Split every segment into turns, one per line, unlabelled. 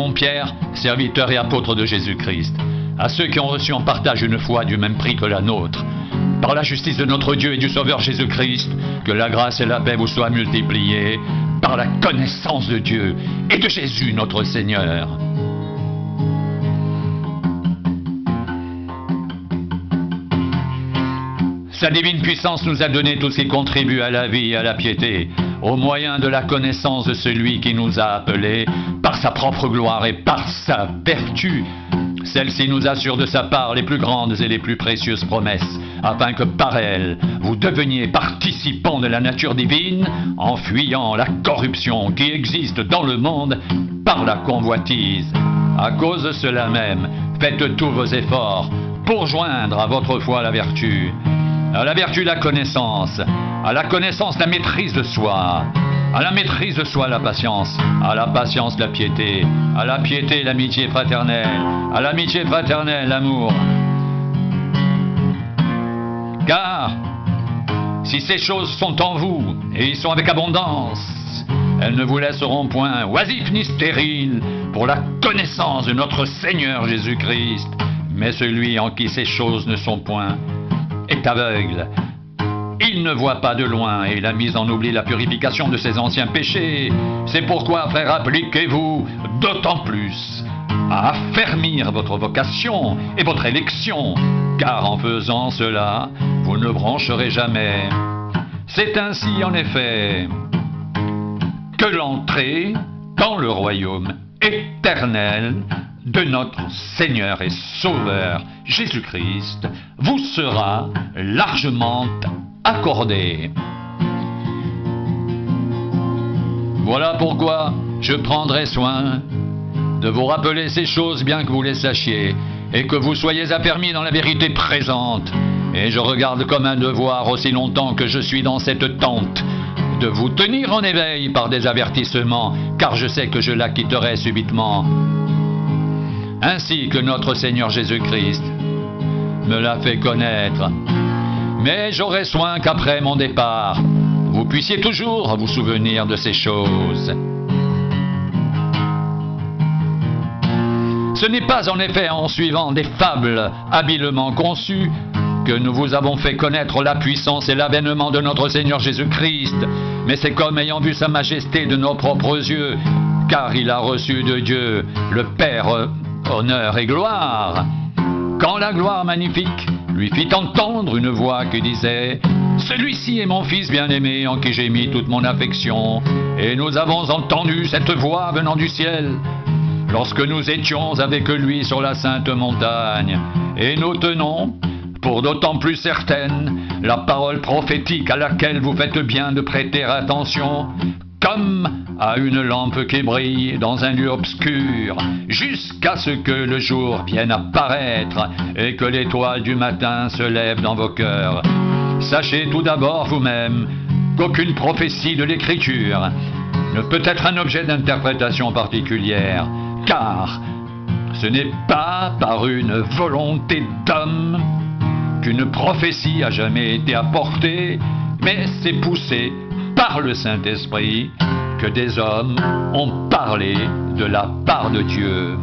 Simon-Pierre, serviteur et apôtre de Jésus-Christ, à ceux qui ont reçu en partage une foi du même prix que la nôtre, par la justice de notre Dieu et du Sauveur Jésus-Christ, que la grâce et la paix vous soient multipliées, par la connaissance de Dieu et de Jésus notre Seigneur. Sa divine puissance nous a donné tout ce qui contribue à la vie et à la piété, au moyen de la connaissance de celui qui nous a appelés, par sa propre gloire et par sa vertu. Celle-ci nous assure de sa part les plus grandes et les plus précieuses promesses, afin que par elle, vous deveniez participants de la nature divine, en fuyant la corruption qui existe dans le monde par la convoitise. À cause de cela même, faites tous vos efforts pour joindre à votre foi la vertu. À la vertu, la connaissance. À la connaissance, la maîtrise de soi. À la maîtrise de soi, la patience. À la patience, la piété. À la piété, l'amitié fraternelle. À l'amitié fraternelle, l'amour. Car, si ces choses sont en vous, et y sont avec abondance, elles ne vous laisseront point oisifs ni stériles pour la connaissance de notre Seigneur Jésus-Christ. Mais celui en qui ces choses ne sont point est aveugle. Il ne voit pas de loin et il a mis en oubli la purification de ses anciens péchés. C'est pourquoi, frères, appliquez-vous d'autant plus à affermir votre vocation et votre élection, car en faisant cela, vous ne brancherez jamais. C'est ainsi, en effet, que l'entrée dans le royaume éternel de notre Seigneur et Sauveur Jésus-Christ vous sera largement accordée. Voilà pourquoi je prendrai soin de vous rappeler ces choses bien que vous les sachiez et que vous soyez affermis dans la vérité présente. Et je regarde comme un devoir aussi longtemps que je suis dans cette tente de vous tenir en éveil par des avertissements, car je sais que je la quitterai subitement, ainsi que notre Seigneur Jésus-Christ me l'a fait connaître. Mais j'aurai soin qu'après mon départ, vous puissiez toujours vous souvenir de ces choses. Ce n'est pas en effet en suivant des fables habilement conçues que nous vous avons fait connaître la puissance et l'avènement de notre Seigneur Jésus-Christ, mais c'est comme ayant vu sa majesté de nos propres yeux, car il a reçu de Dieu, le Père, honneur et gloire. Quand la gloire magnifique lui fit entendre une voix qui disait « Celui-ci est mon fils bien-aimé en qui j'ai mis toute mon affection. » Et nous avons entendu cette voix venant du ciel lorsque nous étions avec lui sur la sainte montagne. Et nous tenons, pour d'autant plus certaine, la parole prophétique à laquelle vous faites bien de prêter attention, comme à une lampe qui brille dans un lieu obscur, jusqu'à ce que le jour vienne apparaître et que l'étoile du matin se lève dans vos cœurs. Sachez tout d'abord vous-même qu'aucune prophétie de l'Écriture ne peut être un objet d'interprétation particulière, car ce n'est pas par une volonté d'homme qu'une prophétie a jamais été apportée, mais c'est poussé par le Saint-Esprit que des hommes ont parlé de la part de Dieu.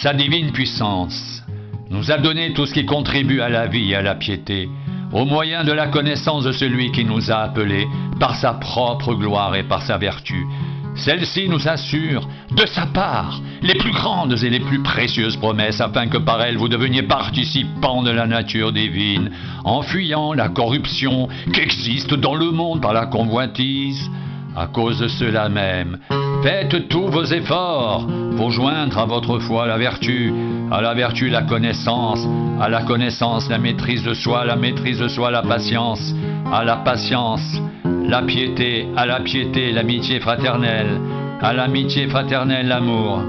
Sa divine puissance nous a donné tout ce qui contribue à la vie et à la piété, au moyen de la connaissance de celui qui nous a appelés par sa propre gloire et par sa vertu. Celle-ci nous assure de sa part les plus grandes et les plus précieuses promesses, afin que par elles vous deveniez participants de la nature divine, en fuyant la corruption qui existe dans le monde par la convoitise. À cause de cela même, faites tous vos efforts pour joindre à votre foi la vertu, à la vertu la connaissance, à la connaissance la maîtrise de soi, la maîtrise de soi la patience, à la patience la piété, à la piété, l'amitié fraternelle, à l'amitié fraternelle, l'amour.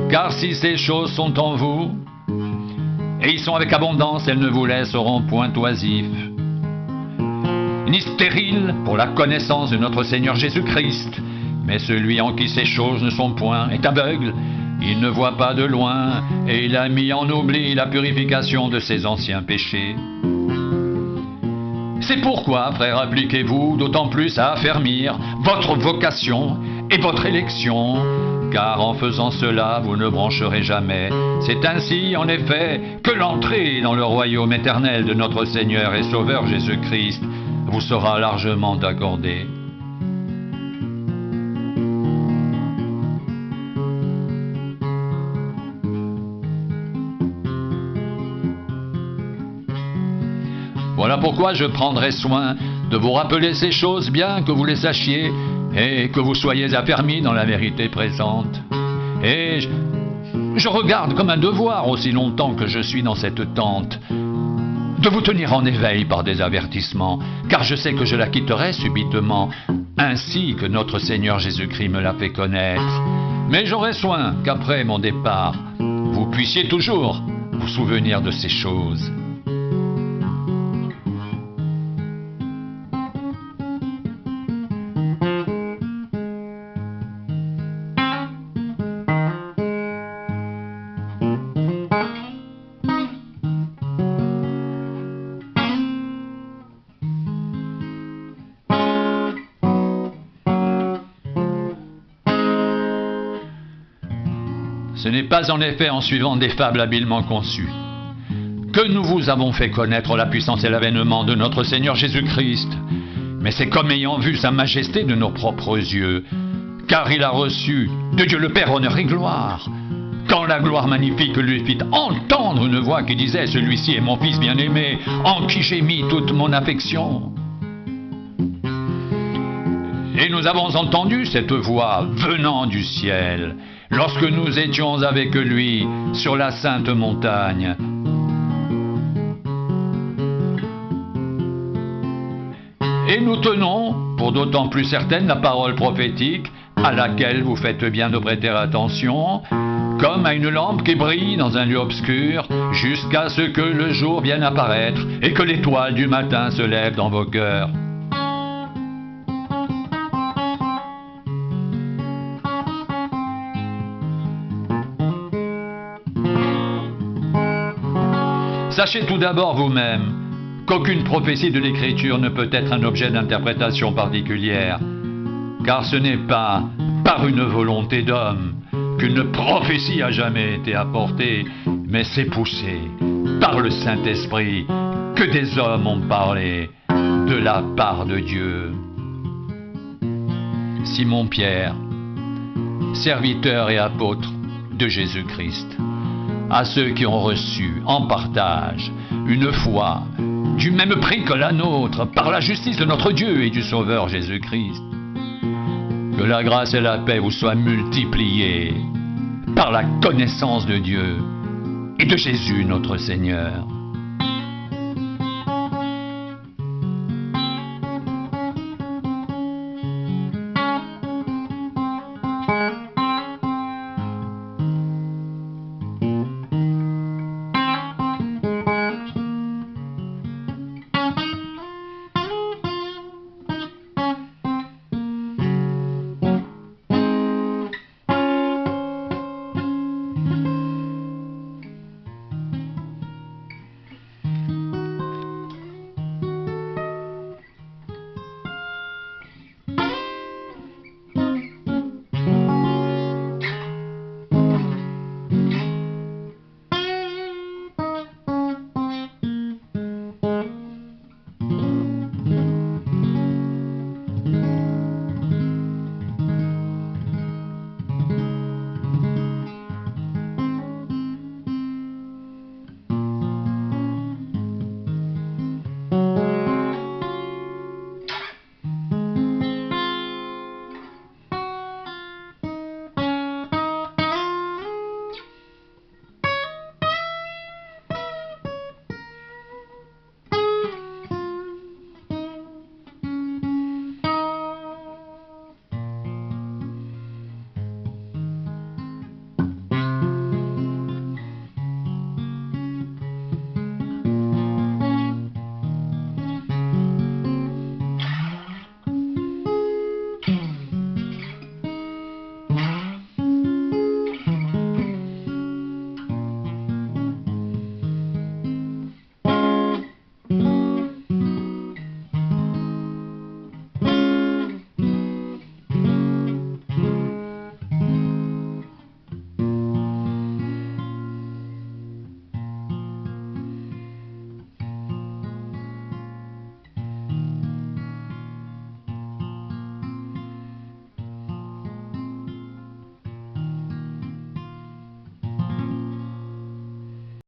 Car si ces choses sont en vous, et ils sont avec abondance, elles ne vous laisseront point oisifs, ni stériles pour la connaissance de notre Seigneur Jésus-Christ. Mais celui en qui ces choses ne sont point est aveugle, il ne voit pas de loin, et il a mis en oubli la purification de ses anciens péchés. C'est pourquoi, frères, appliquez-vous d'autant plus à affermir votre vocation et votre élection, car en faisant cela, vous ne brancherez jamais. C'est ainsi, en effet, que l'entrée dans le royaume éternel de notre Seigneur et Sauveur Jésus-Christ vous sera largement accordée. Voilà pourquoi je prendrai soin de vous rappeler ces choses, bien que vous les sachiez et que vous soyez affermis dans la vérité présente. Et je regarde comme un devoir, aussi longtemps que je suis dans cette tente, de vous tenir en éveil par des avertissements, car je sais que je la quitterai subitement, ainsi que notre Seigneur Jésus-Christ me l'a fait connaître. Mais j'aurai soin qu'après mon départ, vous puissiez toujours vous souvenir de ces choses. Ce n'est pas en effet en suivant des fables habilement conçues que nous vous avons fait connaître la puissance et l'avènement de notre Seigneur Jésus-Christ, mais c'est comme ayant vu sa majesté de nos propres yeux, car il a reçu de Dieu le Père honneur et gloire, quand la gloire magnifique lui fit entendre une voix qui disait « Celui-ci est mon Fils bien-aimé, en qui j'ai mis toute mon affection ». Et nous avons entendu cette voix venant du ciel, lorsque nous étions avec lui sur la sainte montagne. Et nous tenons, pour d'autant plus certaine, la parole prophétique, à laquelle vous faites bien de prêter attention, comme à une lampe qui brille dans un lieu obscur, jusqu'à ce que le jour vienne apparaître et que l'étoile du matin se lève dans vos cœurs. Sachez tout d'abord vous-même qu'aucune prophétie de l'Écriture ne peut être un objet d'interprétation particulière, car ce n'est pas par une volonté d'homme qu'une prophétie a jamais été apportée, mais c'est poussé par le Saint-Esprit que des hommes ont parlé de la part de Dieu. Simon-Pierre, serviteur et apôtre de Jésus-Christ, à ceux qui ont reçu en partage une foi du même prix que la nôtre par la justice de notre Dieu et du Sauveur Jésus-Christ. Que la grâce et la paix vous soient multipliées par la connaissance de Dieu et de Jésus notre Seigneur.